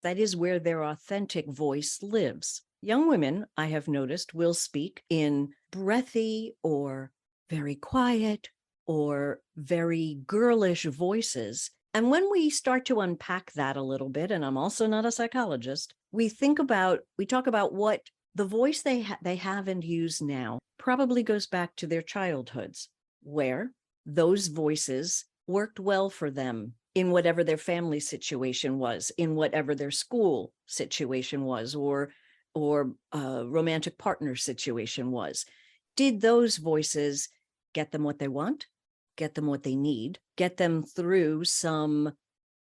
That is where their authentic voice lives. Young women, I have noticed, will speak in breathy or very quiet or very girlish voices. And when we start to unpack that a little bit, and I'm also not a psychologist, we talk about what the voice they have and use now probably goes back to their childhoods, where those voices worked well for them in whatever their family situation was, in whatever their school situation was, or romantic partner situation was. Did those voices get them what they want, get them what they need, get them through some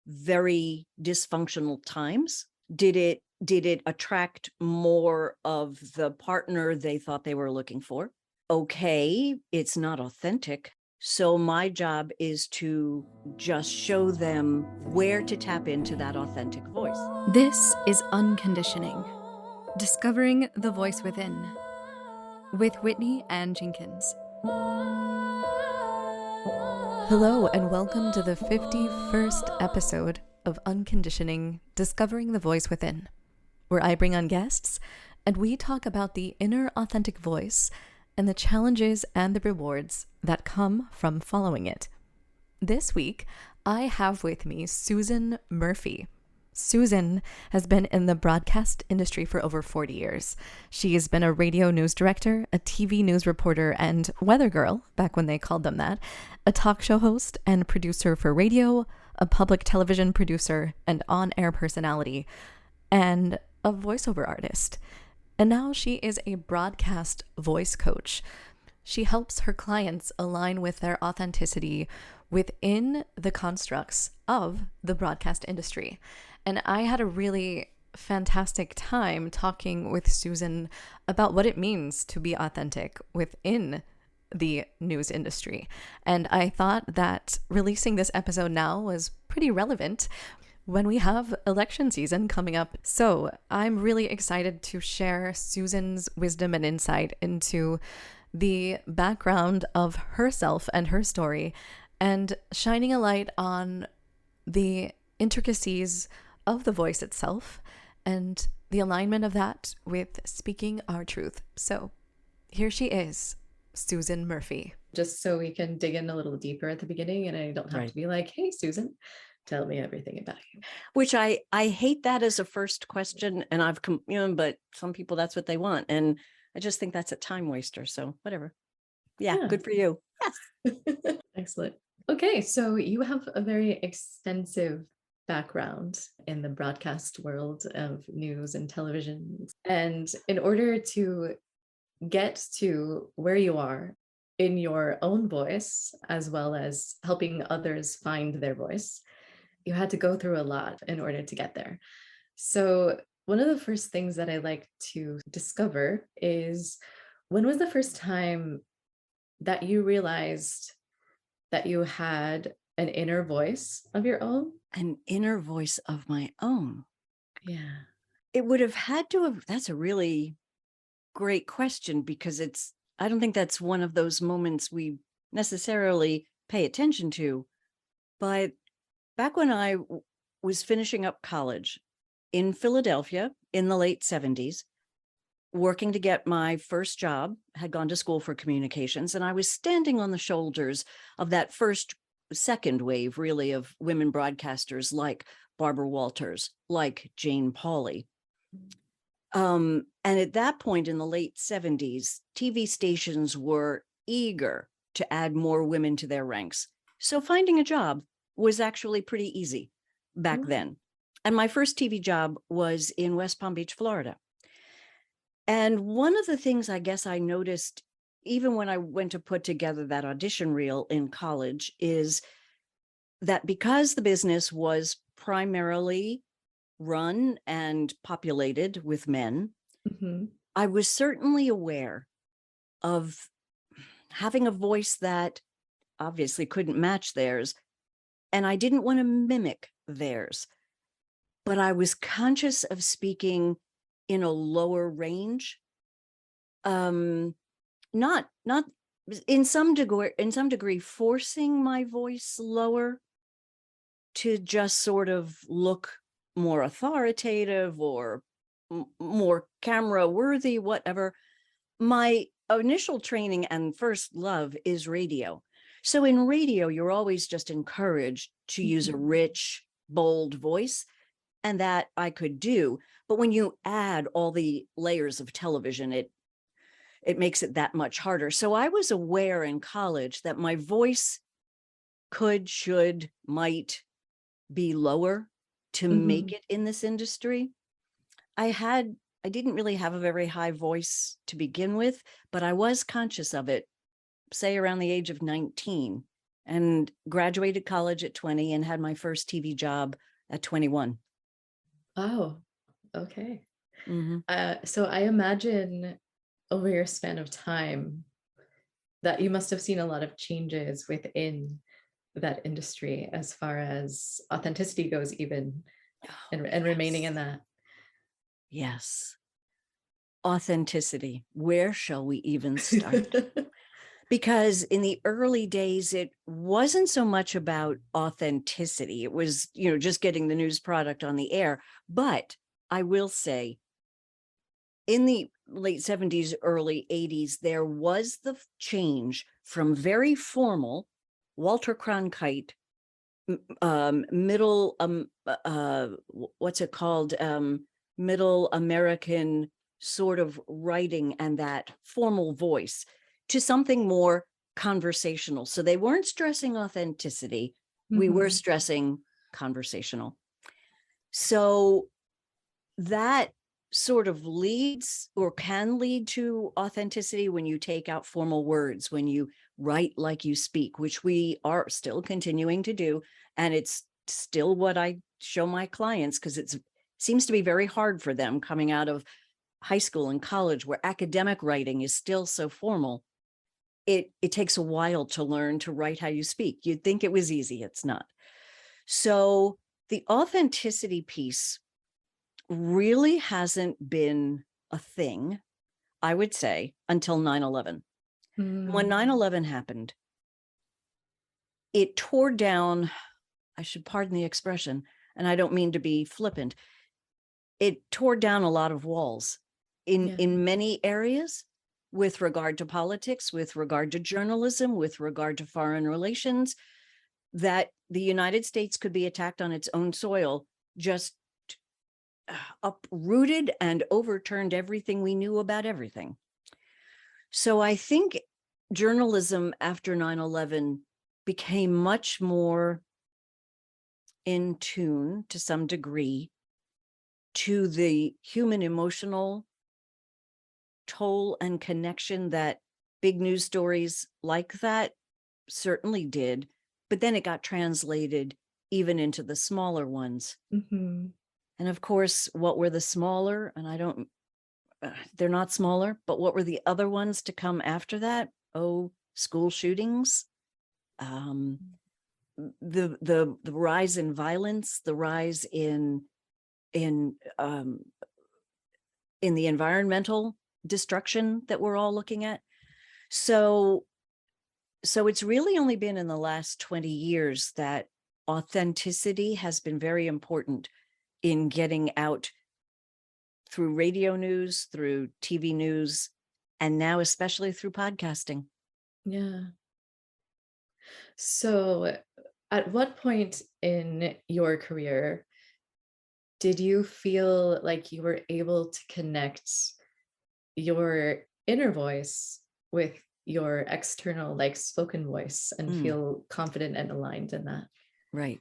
very dysfunctional times? Did it attract more of the partner they thought they were looking for? Okay, it's not authentic. So my job is to just show them where to tap into that authentic voice. This is Unconditioning, Discovering the Voice Within, with Whitney Ann Jenkins. Hello, and welcome to the 51st episode of Unconditioning, Discovering the Voice Within, where I bring on guests and we talk about the inner authentic voice and the challenges and the rewards that come from following it. This week, I have with me Susan Murphy. Susan has been in the broadcast industry for over 40 years. She has been a radio news director, a TV news reporter, and weather girl, back when they called them that, a talk show host and producer for radio, a public television producer and on-air personality, and a voiceover artist. And now she is a broadcast voice coach. She helps her clients align with their authenticity within the constructs of the broadcast industry. And I had a really fantastic time talking with Susan about what it means to be authentic within the news industry. And I thought that releasing this episode now was pretty relevant when we have election season coming up. So I'm really excited to share Susan's wisdom and insight into the background of herself and her story, and shining a light on the intricacies of the voice itself and the alignment of that with speaking our truth. So here she is, Susan Murphy. Just so we can dig in a little deeper at the beginning, and I don't have Right. to be like, hey, Susan, tell me everything about you. Which I hate that as a first question, and but some people, that's what they want. And I just think that's a time waster. So whatever. Yeah. Good for you. Yes. Excellent. Okay, so you have a very extensive background in the broadcast world of news and television. And in order to get to where you are in your own voice, as well as helping others find their voice, you had to go through a lot in order to get there. So one of the first things that I like to discover is, when was the first time that you realized that you had an inner voice of your own? An inner voice of my own. Yeah. It would have had to have, that's a really great question, because I don't think that's one of those moments we necessarily pay attention to. But back when I was finishing up college in Philadelphia in the late 70s, working to get my first job, had gone to school for communications, and I was standing on the shoulders of that second wave, really, of women broadcasters like Barbara Walters, like Jane Pauley. And at that point in the late 70s, TV stations were eager to add more women to their ranks. So finding a job was actually pretty easy back then. And my first TV job was in West Palm Beach, Florida. And one of the things I guess I noticed, even when I went to put together that audition reel in college, is that because the business was primarily run and populated with men, I was certainly aware of having a voice that obviously couldn't match theirs, and I didn't want to mimic theirs. But I was conscious of speaking in a lower range, not in some degree forcing my voice lower to just sort of look more authoritative or more camera worthy, whatever. My initial training and first love is radio. So in radio, you're always just encouraged to use a rich, bold voice, and that I could do. But when you add all the layers of television, it makes it that much harder. So I was aware in college that my voice could, should, might be lower to make it in this industry. I didn't really have a very high voice to begin with, but I was conscious of it, say around the age of 19, and graduated college at 20 and had my first TV job at 21. Oh, okay. Mhm. So I imagine over your span of time that you must have seen a lot of changes within that industry as far as authenticity goes, even, and remaining in that. Yes. Authenticity. Where shall we even start? Because in the early days, it wasn't so much about authenticity. It was, just getting the news product on the air. But I will say, in the late 70s, early 80s, there was the change from very formal Walter Cronkite, middle, what's it called? Middle American sort of writing and that formal voice to something more conversational. So they weren't stressing authenticity. We were stressing conversational. So that sort of leads or can lead to authenticity when you take out formal words, when you write like you speak, which we are still continuing to do. And it's still what I show my clients, because it seems to be very hard for them coming out of high school and college, where academic writing is still so formal. It takes a while to learn to write how you speak. You'd think it was easy. It's not. So the authenticity piece really hasn't been a thing, I would say, until 9/11. When 9/11 happened, it tore down, I should pardon the expression, and I don't mean to be flippant, it tore down a lot of walls in many areas with regard to politics, with regard to journalism, with regard to foreign relations, that the United States could be attacked on its own soil, just uprooted and overturned everything we knew about everything. So I think journalism after 9/11 became much more in tune to some degree to the human emotional toll and connection that big news stories like that certainly did, but then it got translated even into the smaller ones. And of course, what were the smaller, and they're not smaller, but what were the other ones to come after that? Oh, school shootings, the rise in violence, the rise in the environmental destruction that we're all looking at. So it's really only been in the last 20 years that authenticity has been very important in getting out through radio news, through TV news, and now especially through podcasting. Yeah. So at what point in your career did you feel like you were able to connect your inner voice with your external, like, spoken voice and feel confident and aligned in that? Right.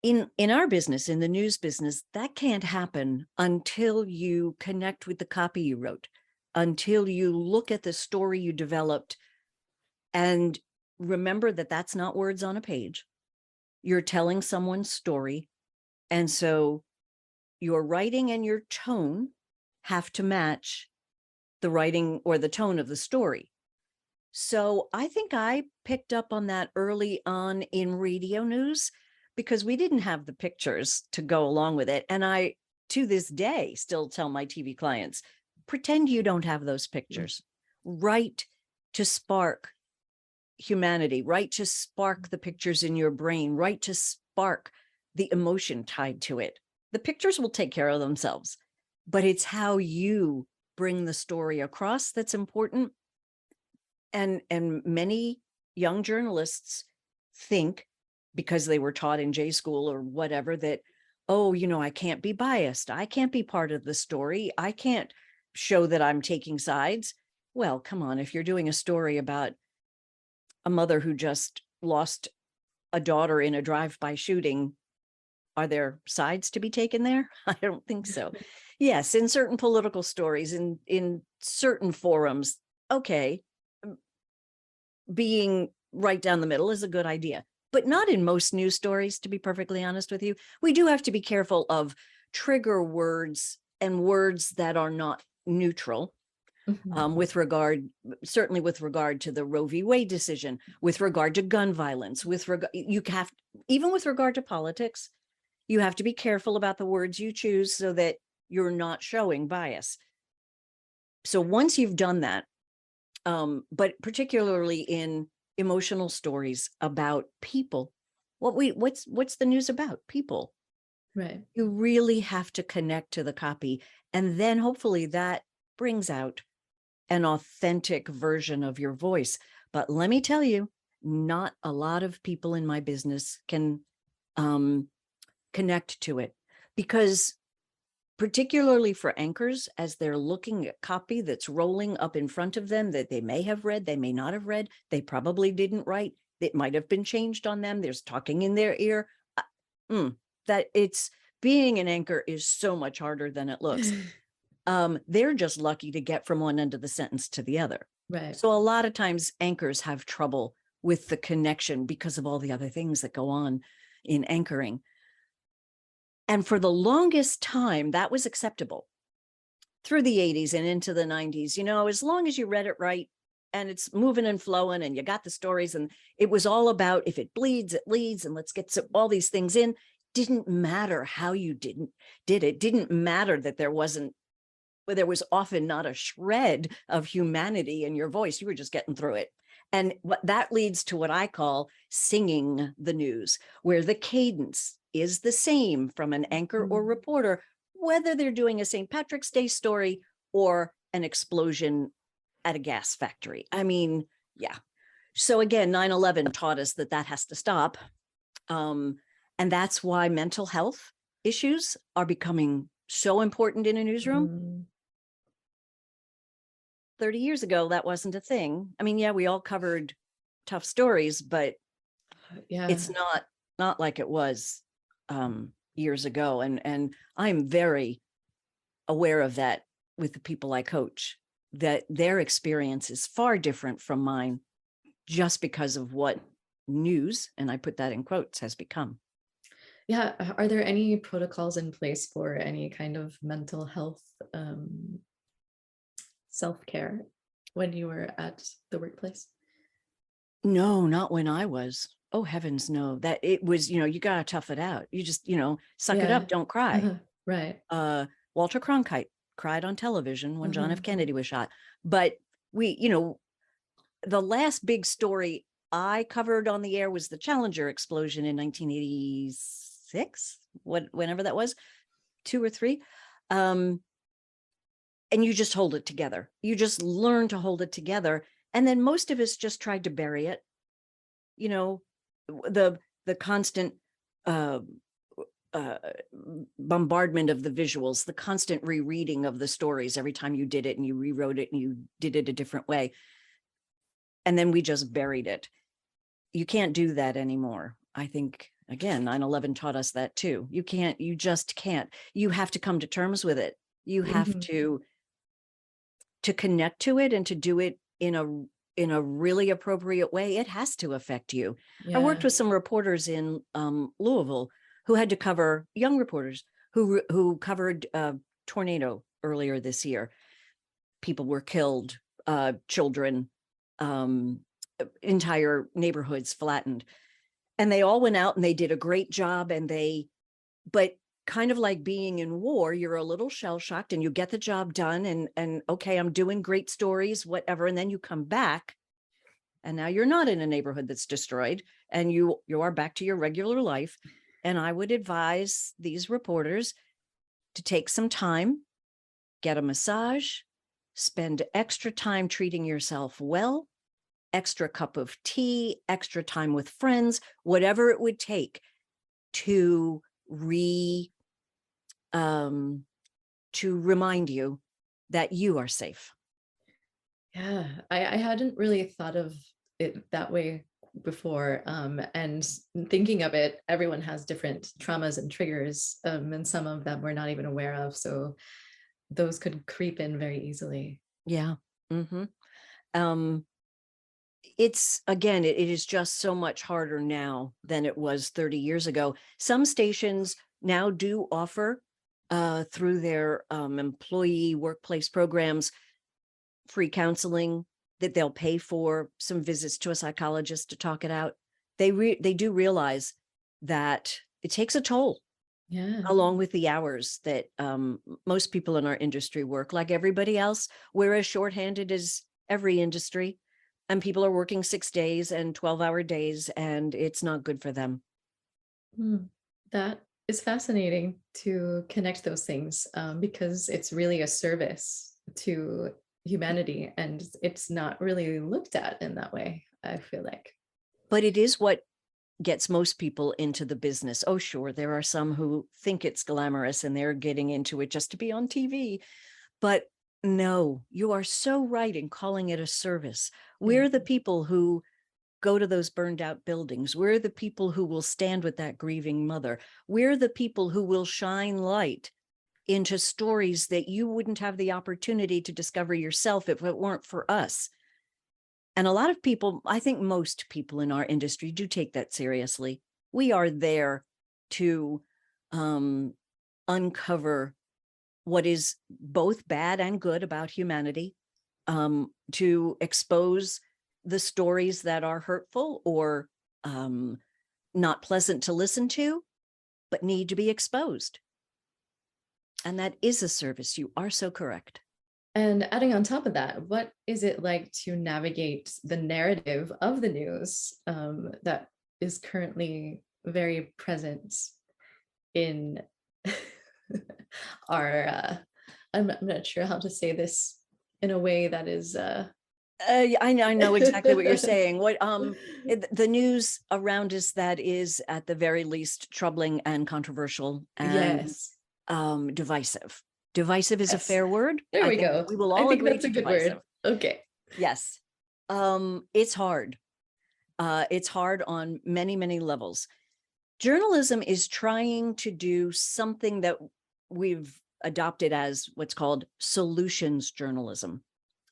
In our business, in the news business, that can't happen until you connect with the copy you wrote, until you look at the story you developed and remember that that's not words on a page. You're telling someone's story. And so your writing and your tone have to match the writing or the tone of the story. So I think I picked up on that early on in radio news, because we didn't have the pictures to go along with it. And I, to this day, still tell my TV clients, pretend you don't have those pictures. Write to spark humanity, write to spark the pictures in your brain, write to spark the emotion tied to it. The pictures will take care of themselves, but it's how you bring the story across that's important. And many young journalists think, because they were taught in J school or whatever, that, oh, I can't be biased. I can't be part of the story. I can't show that I'm taking sides. Well, come on, if you're doing a story about a mother who just lost a daughter in a drive-by shooting, are there sides to be taken there? I don't think so. Yes, in certain political stories, in certain forums, okay, being right down the middle is a good idea, but not in most news stories, to be perfectly honest with you. We do have to be careful of trigger words and words that are not neutral. With regard, certainly with regard to the Roe v. Wade decision, with regard to gun violence, even with regard to politics, you have to be careful about the words you choose so that you're not showing bias. So once you've done that, but particularly in emotional stories about people, what's the news about? People. Right. You really have to connect to the copy, and then hopefully that brings out an authentic version of your voice. But let me tell you, not a lot of people in my business can connect to it, because particularly for anchors, as they're looking at copy that's rolling up in front of them that they may have read, they may not have read, they probably didn't write, it might have been changed on them, there's talking in their ear, that it's being an anchor is so much harder than it looks. They're just lucky to get from one end of the sentence to the other. Right. So a lot of times anchors have trouble with the connection because of all the other things that go on in anchoring. And for the longest time, that was acceptable through the 80s and into the 90s, as long as you read it right and it's moving and flowing and you got the stories, and it was all about, if it bleeds, it leads, and let's get all these things in. Didn't matter how you did it. Didn't matter that there was often not a shred of humanity in your voice. You were just getting through it. And that leads to what I call singing the news, where the cadence is the same from an anchor or reporter, whether they're doing a St. Patrick's Day story or an explosion at a gas factory. I mean, yeah. So again, 9/11 taught us that has to stop. And that's why mental health issues are becoming so important in a newsroom. 30 years ago, that wasn't a thing. I mean, yeah, we all covered tough stories, but it's not like it was years ago. And I'm very aware of that with the people I coach, that their experience is far different from mine just because of what news, and I put that in quotes, has become. Yeah. Are there any protocols in place for any kind of mental health self-care when you were at the workplace? No, not when I was. Oh, heavens, no. That it was, you got to tough it out. You just, suck it up, don't cry. Right. Walter Cronkite cried on television when John F. Kennedy was shot. But the last big story I covered on the air was the Challenger explosion in 1986, whenever that was, 2 or 3. And you just hold it together. You just learn to hold it together. And then most of us just tried to bury it. The constant bombardment of the visuals, the constant rereading of the stories every time you did it, and you rewrote it and you did it a different way. And then we just buried it. You can't do that anymore. I think, again, 9/11 taught us that too. You just can't. You have to come to terms with it. You have to connect to it and to do it in a really appropriate way. It has to affect you. I worked with some reporters in Louisville who had to cover, young reporters who covered tornado earlier this year. People were killed, children, entire neighborhoods flattened. And they all went out and they did a great job. But kind of like being in war, you're a little shell-shocked and you get the job done and okay, I'm doing great stories, whatever. And then you come back and now you're not in a neighborhood that's destroyed and you are back to your regular life. And I would advise these reporters to take some time, get a massage, spend extra time treating yourself well, extra cup of tea, extra time with friends, whatever it would take to remind you that you are safe. Yeah, I hadn't really thought of it that way before. And thinking of it, everyone has different traumas and triggers, and some of them we're not even aware of. So those could creep in very easily. Yeah. It's, again, it is just so much harder now than it was 30 years ago. Some stations now do offer through their employee workplace programs free counseling that they'll pay for, some visits to a psychologist to talk it out. They do realize that it takes a toll, Yeah. along with the hours that most people in our industry work. Like everybody else, we're as shorthanded as every industry, and people are working 6 days and 12-hour days, and it's not good for them. That is fascinating to connect those things, because it's really a service to humanity, and it's not really looked at in that way, I feel like. But it is what gets most people into the business. Oh, sure, there are some who think it's glamorous and they're getting into it just to be on TV. But no, you are so right in calling it a service. We're Yeah. the people who go to those burned out buildings. We're the people who will stand with that grieving mother. We're the people who will shine light into stories that you wouldn't have the opportunity to discover yourself if it weren't for us. And a lot of people, I think most people in our industry do take that seriously. We are there to uncover what is both bad and good about humanity, to expose the stories that are hurtful or not pleasant to listen to, but need to be exposed. And that is a service. You are so correct. And adding on top of that, what is it like to navigate the narrative of the news, that is currently very present in our, I'm not sure how to say this in a way that is I know exactly what you're saying. What the news around us that is at the very least troubling and controversial and yes. divisive. Divisive is a Yes. fair word. There I we think go. we will I all think agree that's to a good divisive. word. Okay. Yes. It's hard. It's hard on many, many levels. Journalism is trying to do something that we've adopted as what's called solutions journalism,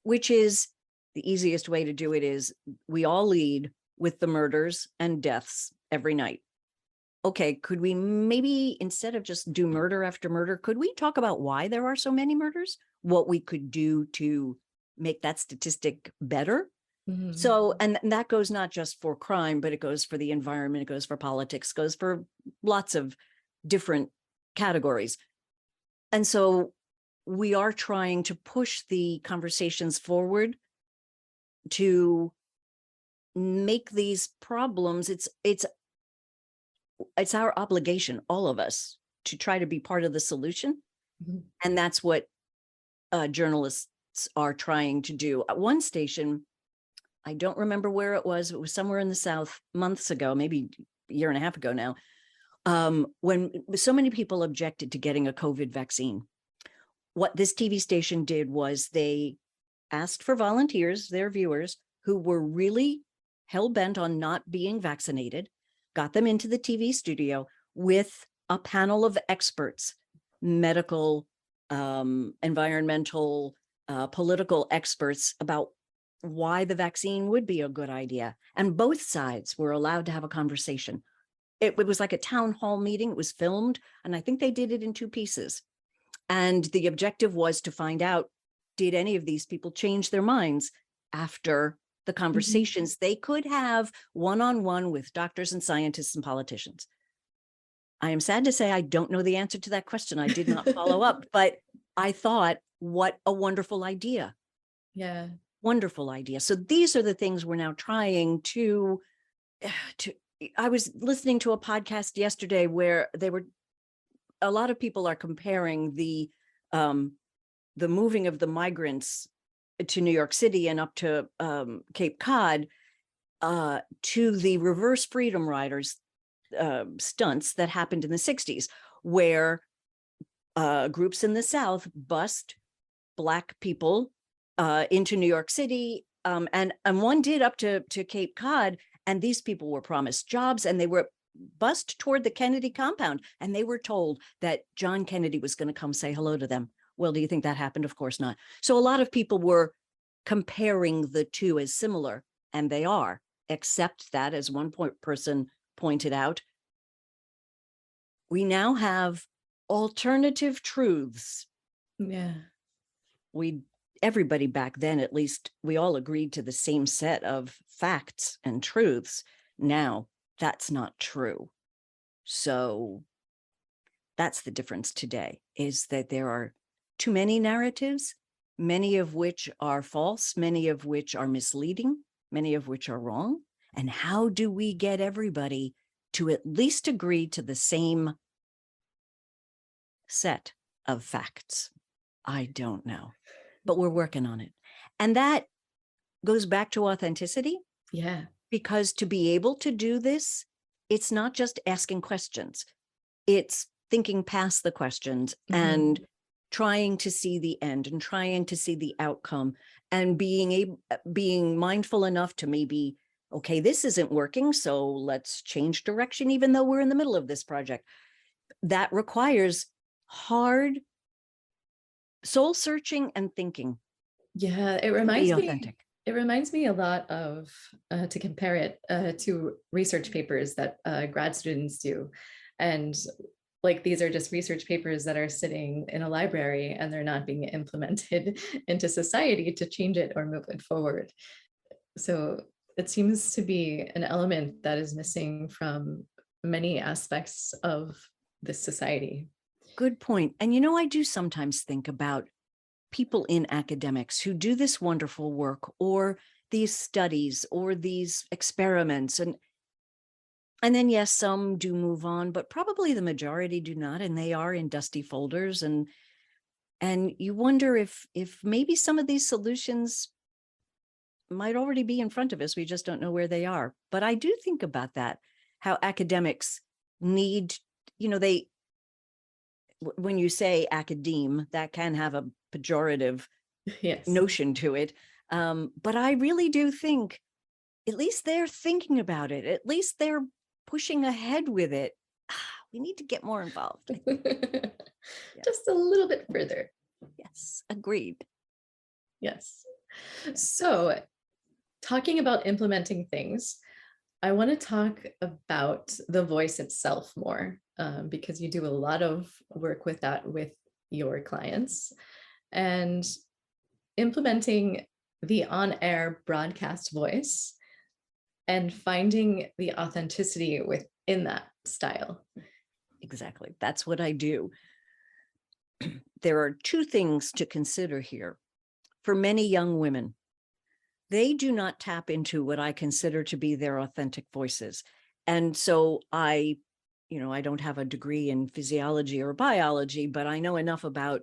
which is the easiest way to do it is we all lead with the murders and deaths every night. Okay, could we maybe, instead of just do murder after murder, could we talk about why there are so many murders? What we could do to make that statistic better? Mhm. So, and that goes not just for crime, but it goes for the environment, it goes for politics, goes for lots of different categories. And so we are trying to push the conversations forward to make these problems, it's our obligation, all of us, to try to be part of the solution. Mhm. And that's what journalists are trying to do. At one station, I don't remember where it was somewhere in the South months ago, maybe a year and a half ago now, when so many people objected to getting a COVID vaccine. What this TV station did was they asked for volunteers, their viewers, who were really hell-bent on not being vaccinated, got them into the TV studio with a panel of experts, medical, environmental, political experts about why the vaccine would be a good idea. And both sides were allowed to have a conversation. It was like a town hall meeting. It was filmed, and I think they did it in 2 pieces. And the objective was to find out, did any of these people change their minds after the conversations they could have one-on-one with doctors and scientists and politicians? I am sad to say I don't know the answer to that question. I did not follow up, but I thought, what a wonderful idea. Yeah. Wonderful idea. So these are the things we're now trying to I was listening to a podcast yesterday where a lot of people are comparing the moving of the migrants to New York City and up to Cape Cod to the reverse Freedom Riders stunts that happened in the 60s, where groups in the South bussed Black people into New York City. And one did up to Cape Cod, and these people were promised jobs, and they were bussed toward the Kennedy compound, and they were told that John Kennedy was going to come say hello to them. Well, do you think that happened? Of course not. So a lot of people were comparing the two as similar, and they are, except that, as one person pointed out, we now have alternative truths. Yeah. Everybody back then, at least, we all agreed to the same set of facts and truths. Now, that's not true. So that's the difference today, is that there are too many narratives, many of which are false, many of which are misleading, many of which are wrong. And how do we get everybody to at least agree to the same set of facts? I don't know, but we're working on it. And that goes back to authenticity. Yeah. Because to be able to do this, it's not just asking questions. It's thinking past the questions and trying to see the end and trying to see the outcome, and being mindful enough to maybe, okay, this isn't working, so let's change direction, even though we're in the middle of this project. That requires hard soul searching and thinking. Yeah, it to reminds be me. authentic. It reminds me a lot of, to compare it to research papers that grad students do. And like, these are just research papers that are sitting in a library, and they're not being implemented into society to change it or move it forward. So it seems to be an element that is missing from many aspects of this society. Good point. And I do sometimes think about people in academics who do this wonderful work, or these studies, or these experiments. And then, yes, some do move on, but probably the majority do not. And they are in dusty folders. And you wonder if maybe some of these solutions might already be in front of us. We just don't know where they are. But I do think about that, how academics need, when you say academe, that can have a pejorative Yes. notion to it. But I really do think at least they're thinking about it. At least they're pushing ahead with it. We need to get more involved. Just a little bit further. Yes, agreed. Yes. So, talking about implementing things, I want to talk about the voice itself more, because you do a lot of work with that with your clients, and implementing the on-air broadcast voice and finding the authenticity within that style. Exactly. That's what I do. There are two things to consider here. For many young women, they do not tap into what I consider to be their authentic voices. And so I don't have a degree in physiology or biology, but I know enough about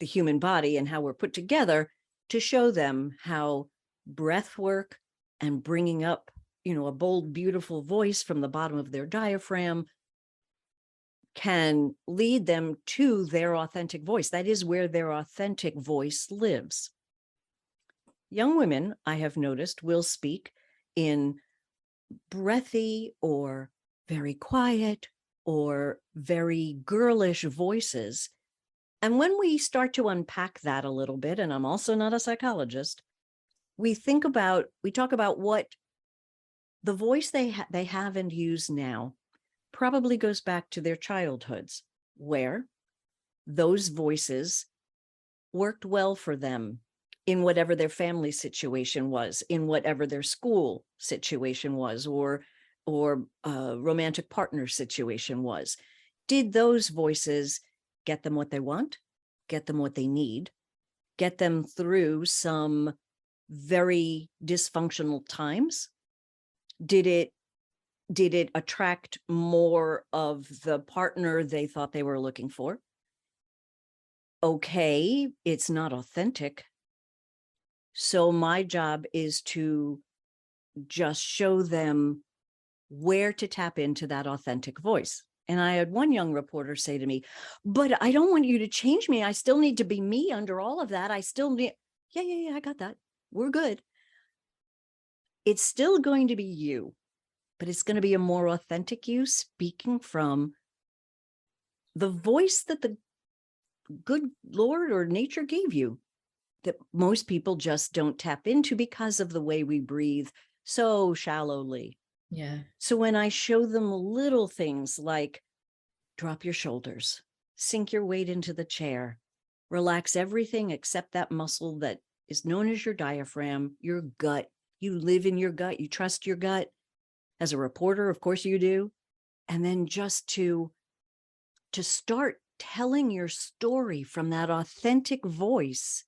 the human body and how we're put together to show them how breath work and bringing up, a bold, beautiful voice from the bottom of their diaphragm can lead them to their authentic voice. That is where their authentic voice lives. Young women, I have noticed, will speak in breathy or very quiet or very girlish voices. And when we start to unpack that a little bit, and I'm also not a psychologist, we talk about what the voice they have and use now probably goes back to their childhoods, where those voices worked well for them in whatever their family situation was, in whatever their school situation was, or romantic partner situation was. Did those voices get them what they want, get them what they need, get them through some very dysfunctional times? Did it Did it attract more of the partner they thought they were looking for? Okay, it's not authentic. So my job is to just show them where to tap into that authentic voice. And I had one young reporter say to me, but I don't want you to change me. I still need to be me under all of that. I still need, yeah, I got that. We're good. It's still going to be you, but it's going to be a more authentic you speaking from the voice that the good Lord or nature gave you, that most people just don't tap into because of the way we breathe so shallowly. Yeah. So when I show them little things like drop your shoulders, sink your weight into the chair, relax everything except that muscle that is known as your diaphragm, your gut. You live in your gut. You trust your gut. As a reporter, of course you do. And then just to start telling your story from that authentic voice.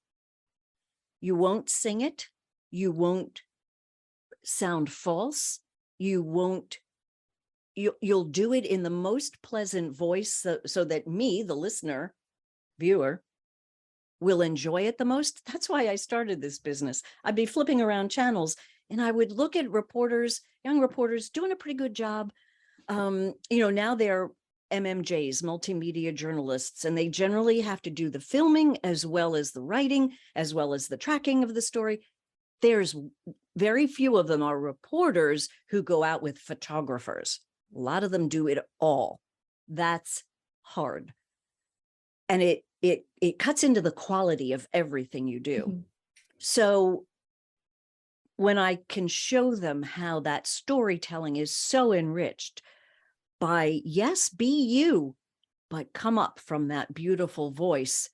You won't sing it. You won't sound false. You won't, you'll do it in the most pleasant voice so that me, the listener, viewer, will enjoy it the most. That's why I started this business. I'd be flipping around channels and I would look at reporters, young reporters doing a pretty good job. Now they're MMJs, multimedia journalists, and they generally have to do the filming as well as the writing, as well as the tracking of the story. There's very few of them are reporters who go out with photographers. A lot of them do it all. That's hard. And it cuts into the quality of everything you do. Mm-hmm. So when I can show them how that storytelling is so enriched by, yes, be you, but come up from that beautiful voice,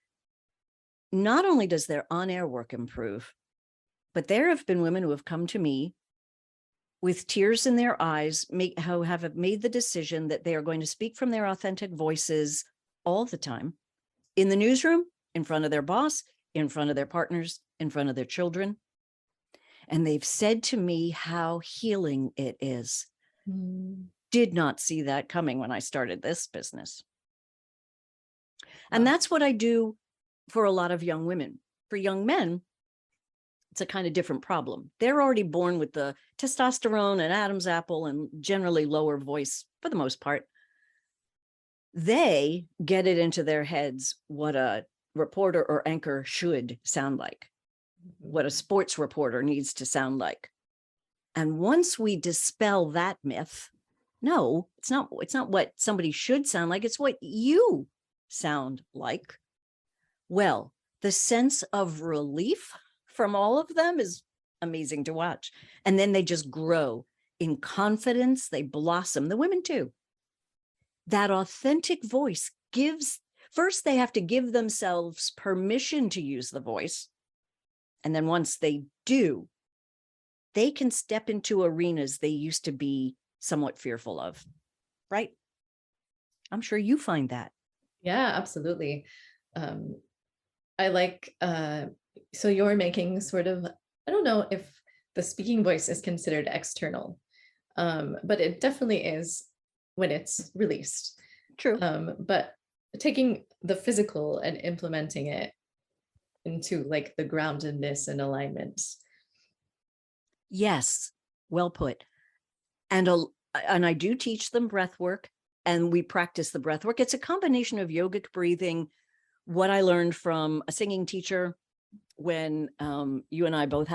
not only does their on-air work improve, but there have been women who have come to me with tears in their eyes, who have made the decision that they are going to speak from their authentic voices all the time, in the newsroom, in front of their boss, in front of their partners, in front of their children. And they've said to me how healing it is. Did not see that coming when I started this business. And that's what I do for a lot of young women. For young men, it's a kind of different problem. They're already born with the testosterone and Adam's apple and generally lower voice for the most part. They get it into their heads what a reporter or anchor should sound like, what a sports reporter needs to sound like. And once we dispel that myth, no, it's not what somebody should sound like. It's what you sound like. Well, the sense of relief from all of them is amazing to watch. And then they just grow in confidence. They blossom, the women too. That authentic voice first they have to give themselves permission to use the voice. And then once they do, they can step into arenas they used to be somewhat fearful of, right? I'm sure you find that. Yeah, absolutely. I like, so you're making sort of, I don't know if the speaking voice is considered external, but it definitely is when it's released. True. But taking the physical and implementing it into like the groundedness and alignment. Yes, well put. And I do teach them breath work, and we practice the breath work. It's a combination of yogic breathing, what I learned from a singing teacher when you and I both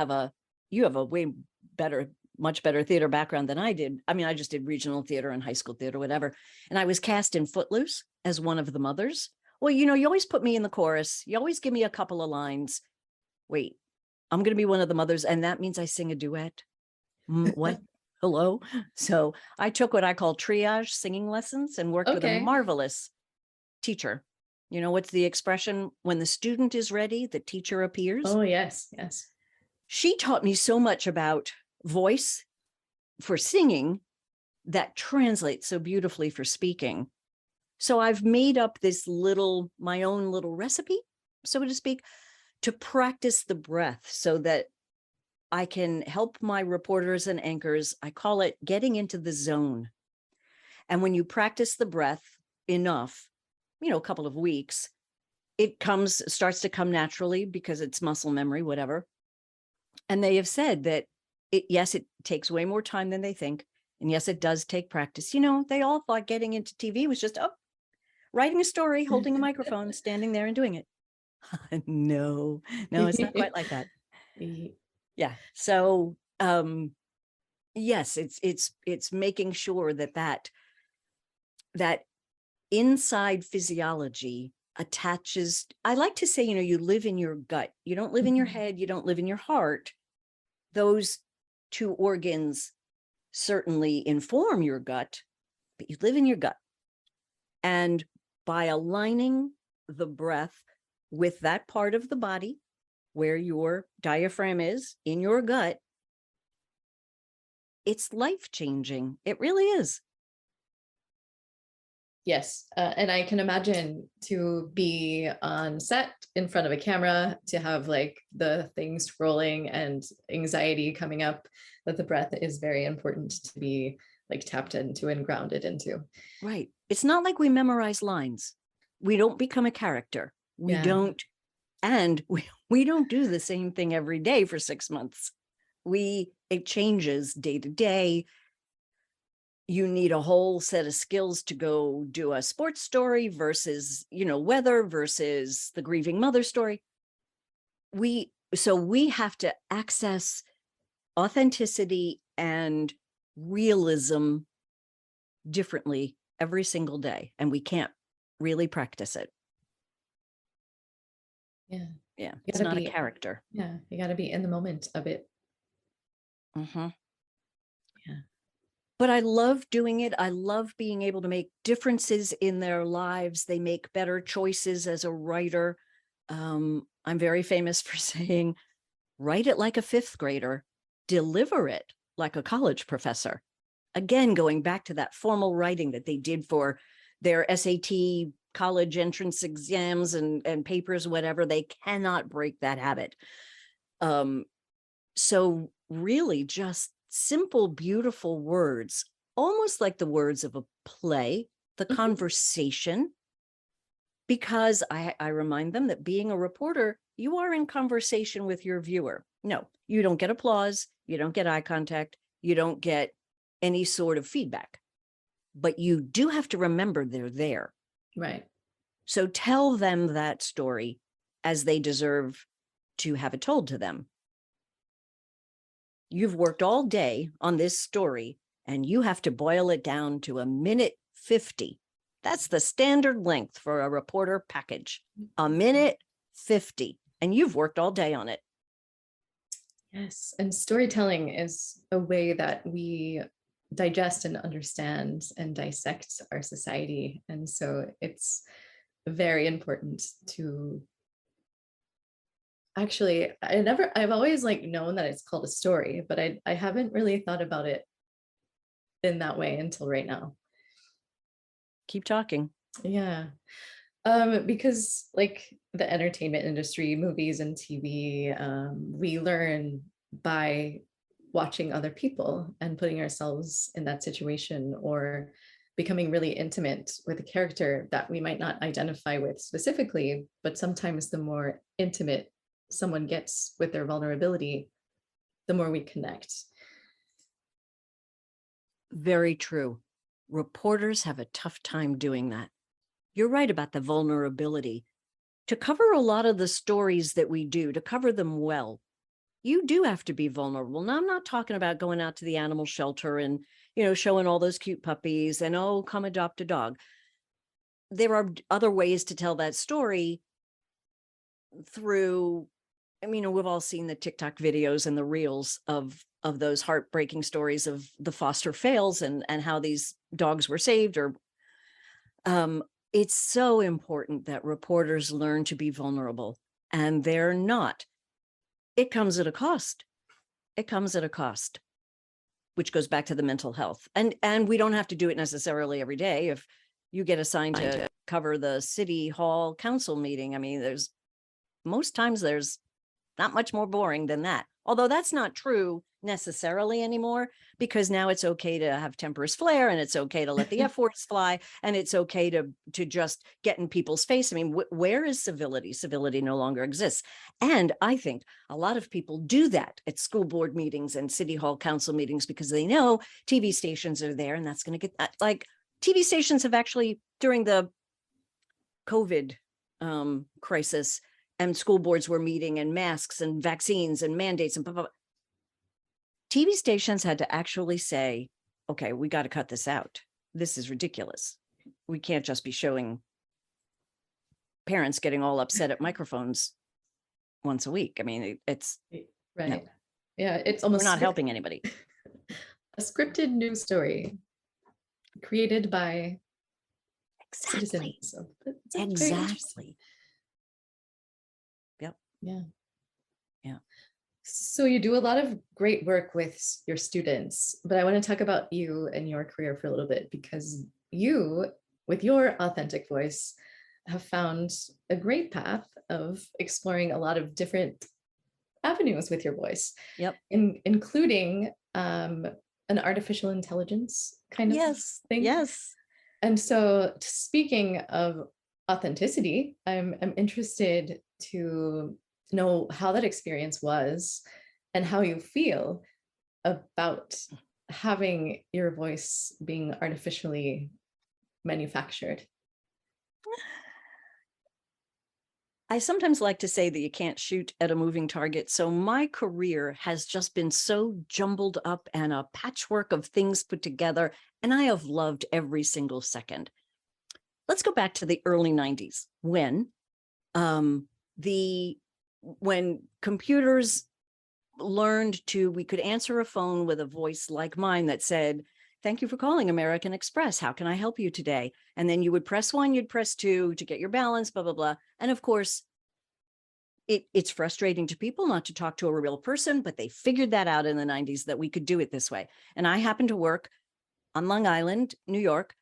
you have a much better theater background than I did. I mean, I just did regional theater and high school theater, whatever. And I was cast in Footloose as one of the mothers. Well, you always put me in the chorus. You always give me a couple of lines. Wait, I'm going to be one of the mothers. And that means I sing a duet. What? Hello. So I took what I call triage singing lessons and worked with a marvelous teacher. What's the expression? When the student is ready, the teacher appears. Oh, yes, yes. She taught me so much about voice for singing that translates so beautifully for speaking. So I've made up my own little recipe, so to speak, to practice the breath so that I can help my reporters and anchors. I call it getting into the zone. And when you practice the breath enough, a couple of weeks, it starts to come naturally because it's muscle memory, whatever. And they have said that yes, it takes way more time than they think. And yes, it does take practice. They all thought getting into TV was just, writing a story, holding a microphone, standing there and doing it. No, it's not quite like that. Yeah. So, yes, it's making sure that inside physiology attaches. I like to say, you live in your gut. You don't live in your head. You don't live in your heart. Those two organs certainly inform your gut, but you live in your gut. And by aligning the breath with that part of the body where your diaphragm is in your gut, it's life-changing. It really is. Yes. And I can imagine to be on set in front of a camera, to have like the things scrolling and anxiety coming up, that the breath is very important to be like tapped into and grounded into. Right. It's not like we memorize lines. We don't become a character. We don't. And we don't do the same thing every day for 6 months. It changes day to day. You need a whole set of skills to go do a sports story versus, weather versus the grieving mother story. So we have to access authenticity and realism differently every single day. And we can't really practice it. Yeah. It's not a character. Yeah. You got to be in the moment of it. Yeah. But I love doing it. I love being able to make differences in their lives. They make better choices as a writer. I'm very famous for saying, write it like a 5th grader, deliver it like a college professor. Again, going back to that formal writing that they did for their SAT college entrance exams and papers, whatever. They cannot break that habit. So really just simple, beautiful words, almost like the words of a play, the conversation, because I remind them that being a reporter, you are in conversation with your viewer. No, you don't get applause. You don't get eye contact. You don't get any sort of feedback, but you do have to remember they're there. Right. So tell them that story as they deserve to have it told to them. You've worked all day on this story and you have to boil it down to 1:50. That's the standard length for a reporter package, 1:50. And you've worked all day on it. Yes. And storytelling is a way that we digest and understand and dissect our society. And so it's very important to actually, I've always known that it's called a story, but I haven't really thought about it in that way until right now. Keep talking. Yeah. Because the entertainment industry, movies and TV, we learn by watching other people and putting ourselves in that situation, or becoming really intimate with a character that we might not identify with specifically, but sometimes the more intimate someone gets with their vulnerability, the more we connect. Very true. Reporters have a tough time doing that. You're right about the vulnerability. To cover a lot of the stories that we do, to cover them well, you do have to be vulnerable. Now, I'm not talking about going out to the animal shelter and, showing all those cute puppies and, oh, come adopt a dog. There are other ways to tell that story through, we've all seen the TikTok videos and the reels of those heartbreaking stories of the foster fails and how these dogs were saved. Or it's so important that reporters learn to be vulnerable, and they're not. It comes at a cost. It comes at a cost, which goes back to the mental health. And we don't have to do it necessarily every day. If you get assigned to cover the city hall council meeting, most times there's not much more boring than that. Although that's not true necessarily anymore, because now it's okay to have tempers flare, and it's okay to let the F words fly, and it's okay to just get in people's face. I mean, where is civility? Civility no longer exists. And I think a lot of people do that at school board meetings and city hall council meetings because they know TV stations are there, and that's going to get like TV stations have actually, during the COVID crisis, and school boards were meeting, and masks and vaccines and mandates and blah, blah, blah. TV stations had to actually say, okay, we got to cut this out. This is ridiculous. We can't just be showing parents getting all upset at microphones once a week. I mean, it's right. no. Yeah, it's almost We're not helping anybody. a scripted news story created by Exactly. citizens. So that's very Exactly. Yep. Yeah. Yeah. So you do a lot of great work with your students, but I want to talk about you and your career for a little bit, because you, with your authentic voice, have found a great path of exploring a lot of different avenues with your voice. Yep. Including an artificial intelligence kind of thing. Yes. And so, speaking of authenticity, I'm interested to know how that experience was and how you feel about having your voice being artificially manufactured. I sometimes like to say that you can't shoot at a moving target. So my career has just been so jumbled up and a patchwork of things put together, and I have loved every single second. Let's go back to the early 90s when when computers learned we could answer a phone with a voice like mine that said, "Thank you for calling American Express. How can I help you today?" And then you would press 1, you'd press 2 to get your balance, blah, blah, blah. And of course, it's frustrating to people not to talk to a real person, but they figured that out in the 90s that we could do it this way. And I happened to work on Long Island, New York,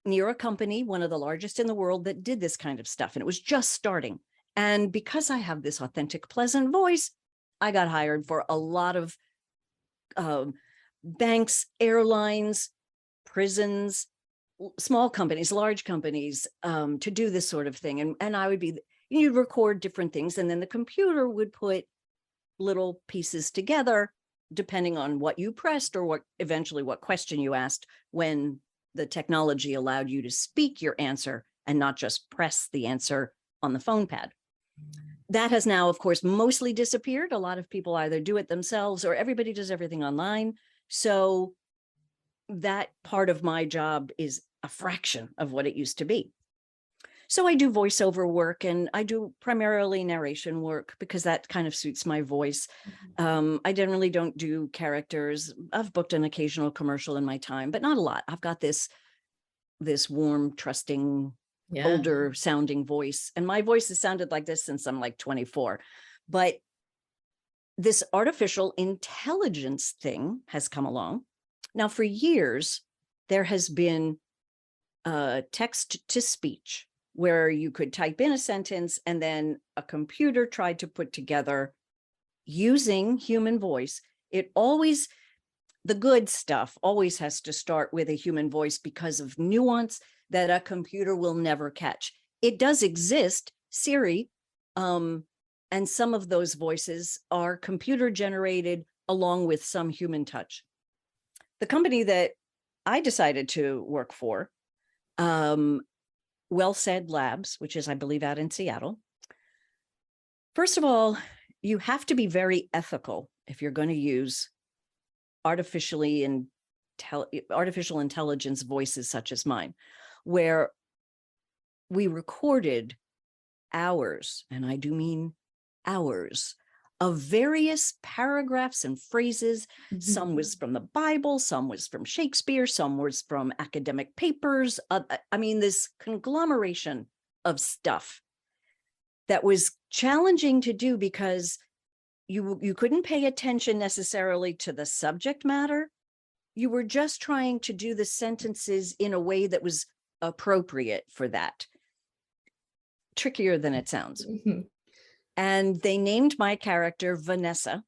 near a company, one of the largest in the world, that did this kind of stuff. And it was just starting. And because I have this authentic, pleasant voice, I got hired for a lot of banks, airlines, prisons, small companies, large companies, to do this sort of thing. And I would be, you'd record different things, and then the computer would put little pieces together depending on what you pressed or what question you asked, when the technology allowed you to speak your answer and not just press the answer on the phone pad. That has now, of course, mostly disappeared. A lot of people either do it themselves or everybody does everything online. So that part of my job is a fraction of what it used to be. So I do voiceover work, and I do primarily narration work because that kind of suits my voice. I generally don't do characters. I've booked an occasional commercial in my time, but not a lot. I've got this warm, trusting, older sounding voice. And my voice has sounded like this since I'm like 24. But this artificial intelligence thing has come along. Now, for years, there has been text to speech, where you could type in a sentence and then a computer tried to put together using human voice. The good stuff always has to start with a human voice because of nuance that a computer will never catch. It does exist, Siri, and some of those voices are computer generated along with some human touch. The company that I decided to work for, Well Said Labs, which is, I believe, out in Seattle. First of all, you have to be very ethical if you're going to use artificial intelligence voices such as mine, where we recorded hours, and I do mean hours, of various paragraphs and phrases. Some was from the Bible, some was from Shakespeare, some was from academic papers. I mean, this conglomeration of stuff that was challenging to do because you couldn't pay attention necessarily to the subject matter. You were just trying to do the sentences in a way that was appropriate for that. Trickier than it sounds. And they named my character Vanessa,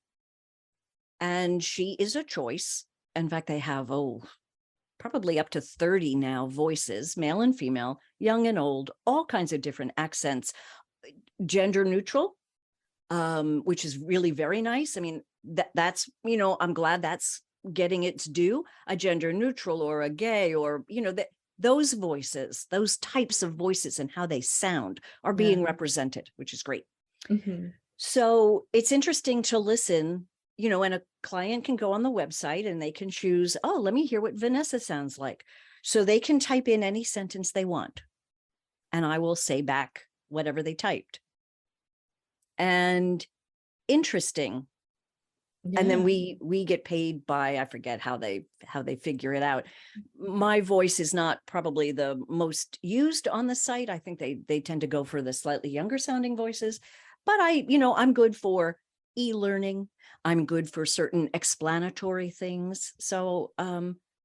And she is a choice. In fact, they have, probably up to 30 now voices, male and female, young and old, all kinds of different accents, gender neutral, which is really very nice. I mean, that's, I'm glad that's getting its due, a gender neutral or a gay or, those voices, those types of voices and how they sound are being represented, which is great. So it's interesting to listen, and a client can go on the website and they can choose, oh, let me hear what Vanessa sounds like. So they can type in any sentence they want and I will say back whatever they typed. And interesting. And then we get paid by, I forget how they figure it out. My voice is not probably the most used on the site. I think they tend to go for the slightly younger sounding voices, but I'm good for e-learning. I'm good for certain explanatory things. So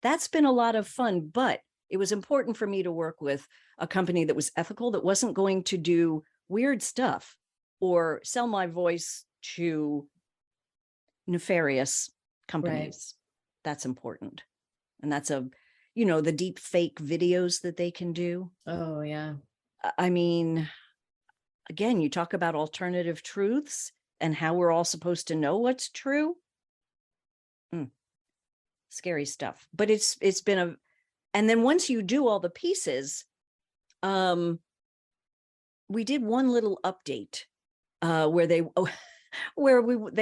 that's been a lot of fun, but it was important for me to work with a company that was ethical, that wasn't going to do weird stuff or sell my voice to nefarious companies. That's important. And that's the deep fake videos that they can do. Oh, yeah. I mean, again, you talk about alternative truths and how we're all supposed to know what's true. Scary stuff. But it's been and then once you do all the pieces, we did one little update where they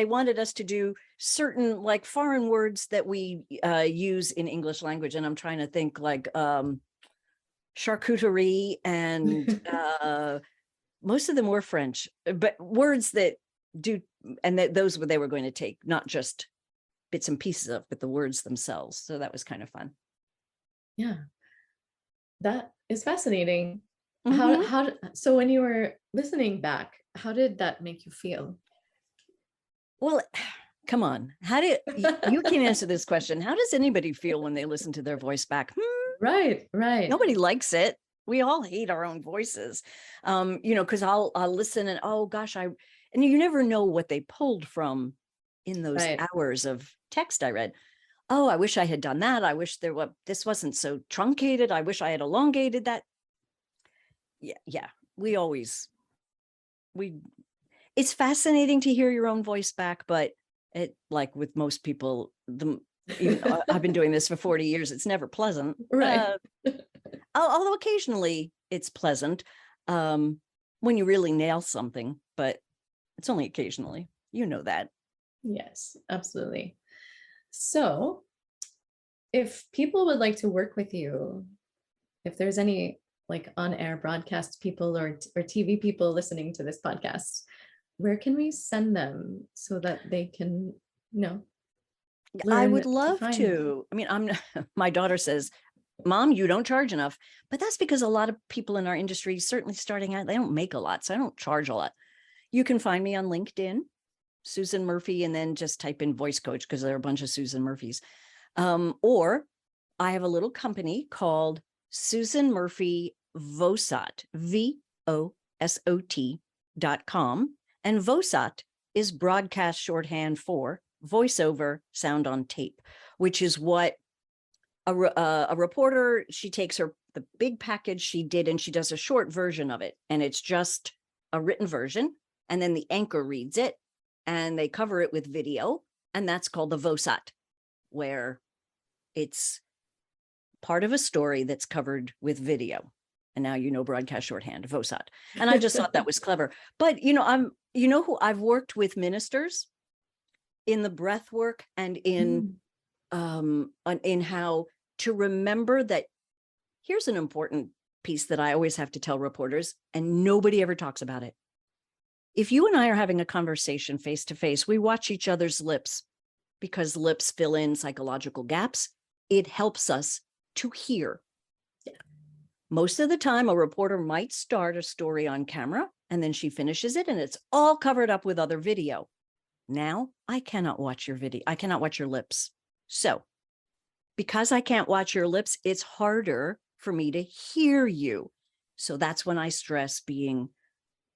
wanted us to do certain like foreign words that we use in English language. And I'm trying to think like charcuterie and most of them were French, but words that do, and those they were going to take, not just bits and pieces of, but the words themselves. So that was kind of fun. Yeah, that is fascinating. So when you were listening back, how did that make you feel? Well, come on. How do you can answer this question? How does anybody feel when they listen to their voice back? Right. Nobody likes it. We all hate our own voices. Because I'll listen and oh gosh, and you never know what they pulled from in those hours of text I read. Oh, I wish I had done that. I wish this wasn't so truncated. I wish I had elongated that. Yeah. It's fascinating to hear your own voice back, but like with most people, I've been doing this for 40 years. It's never pleasant. Right. Although occasionally it's pleasant when you really nail something, but it's only occasionally. You know that. Yes, absolutely. So if people would like to work with you, if there's any like on-air broadcast people or TV people listening to this podcast, where can we send them so that they can, I would love to. I mean, my daughter says, Mom, you don't charge enough, but that's because a lot of people in our industry, certainly starting out, they don't make a lot. So I don't charge a lot. You can find me on LinkedIn, Susan Murphy, and then just type in voice coach because there are a bunch of Susan Murphys. Or I have a little company called Susan Murphy Vosot, VOSOT.com. And Vosot is broadcast shorthand for voiceover sound on tape, which is what a reporter, she takes the big package she did and she does a short version of it. And it's just a written version. And then the anchor reads it and they cover it with video. And that's called the Vosot, where it's part of a story that's covered with video. And now broadcast shorthand, Vosot. And I just thought that was clever. But who I've worked with ministers in the breath work and in how to remember that. Here's an important piece that I always have to tell reporters, and nobody ever talks about it. If you and I are having a conversation face to face, we watch each other's lips because lips fill in psychological gaps. It helps us to hear. Most of the time, a reporter might start a story on camera and then she finishes it and it's all covered up with other video. Now I cannot watch your video. I cannot watch your lips. So because I can't watch your lips, it's harder for me to hear you. So that's when I stress being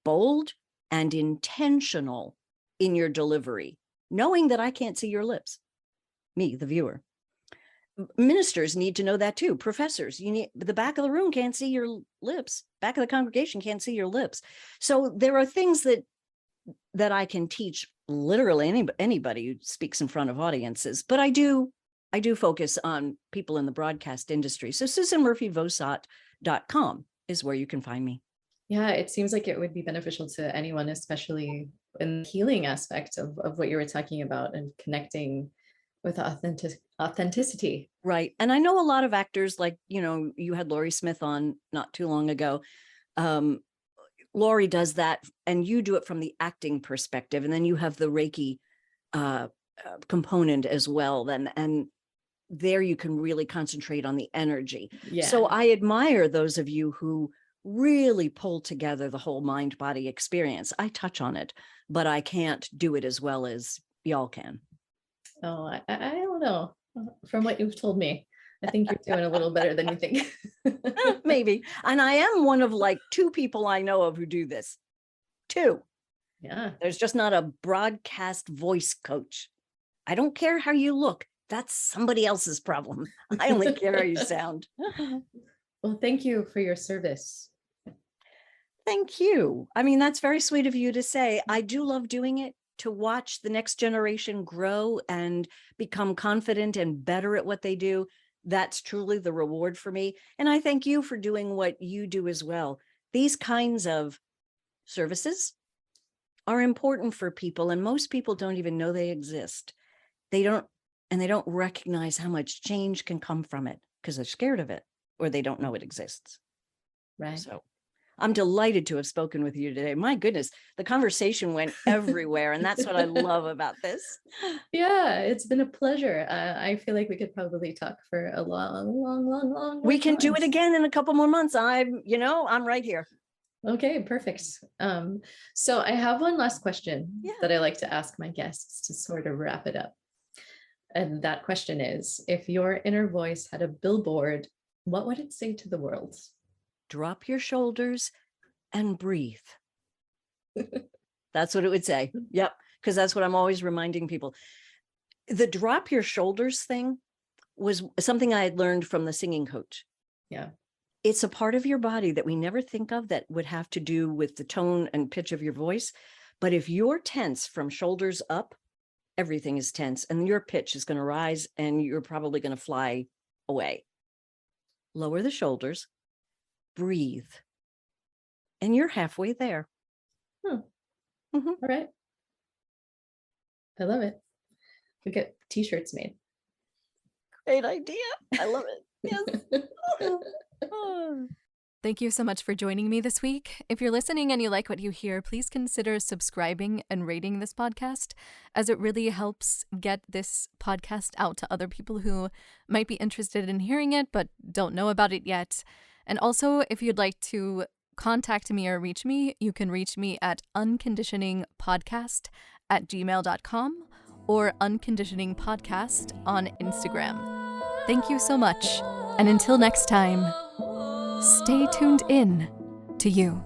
bold and intentional in your delivery. knowing that I can't see your lips, me, the viewer. Ministers need to know that too. Professors, the back of the room can't see your lips. Back of the congregation can't see your lips. So there are things that I can teach literally anybody who speaks in front of audiences, but I do focus on people in the broadcast industry. So SusanMurphyVosat.com is where you can find me. Yeah, it seems like it would be beneficial to anyone, especially in the healing aspect of what you were talking about and connecting with authenticity. Right. And I know a lot of actors, like, you had Laurie Smith on not too long ago. Laurie does that, and you do it from the acting perspective. And then you have the Reiki component as well. And there you can really concentrate on the energy. Yeah. So I admire those of you who really pull together the whole mind body experience. I touch on it, but I can't do it as well as y'all can. Oh, I don't know. From what you've told me, I think you're doing a little better than you think. Maybe. And I am one of like 2 people I know of who do this. 2. Yeah. There's just not a broadcast voice coach. I don't care how you look. That's somebody else's problem. I only care how you sound. Well, thank you for your service. Thank you. I mean, that's very sweet of you to say. I do love doing it, to watch the next generation grow and become confident and better at what they do. That's truly the reward for me. And I thank you for doing what you do as well. These kinds of services are important for people, and most people don't even know they exist. They don't recognize how much change can come from it because they're scared of it, or they don't know it exists. Right. So I'm delighted to have spoken with you today. My goodness, the conversation went everywhere, and that's what I love about this. Yeah, it's been a pleasure. I feel like we could probably talk for a long We can do it months. again in a couple more months. I'm right here. Okay, perfect. So I have one last question that I like to ask my guests to sort of wrap it up. And that question is, if your inner voice had a billboard, what would it say to the world? Drop your shoulders and breathe. That's what it would say. Yep. Because that's what I'm always reminding people. The drop your shoulders thing was something I had learned from the singing coach. Yeah. It's a part of your body that we never think of that would have to do with the tone and pitch of your voice. But if you're tense from shoulders up, everything is tense and your pitch is going to rise and you're probably going to fly away. Lower the shoulders, breathe, and you're halfway there. Mm-hmm. All right. I love it. We get t-shirts made. Great idea. I love it. Yes. Thank you so much for joining me this week. If you're listening and you like what you hear, please consider subscribing and rating this podcast, as it really helps get this podcast out to other people who might be interested in hearing it but don't know about it yet. And also, if you'd like to contact me or reach me, you can reach me at unconditioningpodcast@gmail.com or unconditioningpodcast on Instagram. Thank you so much. And until next time, stay tuned in to you.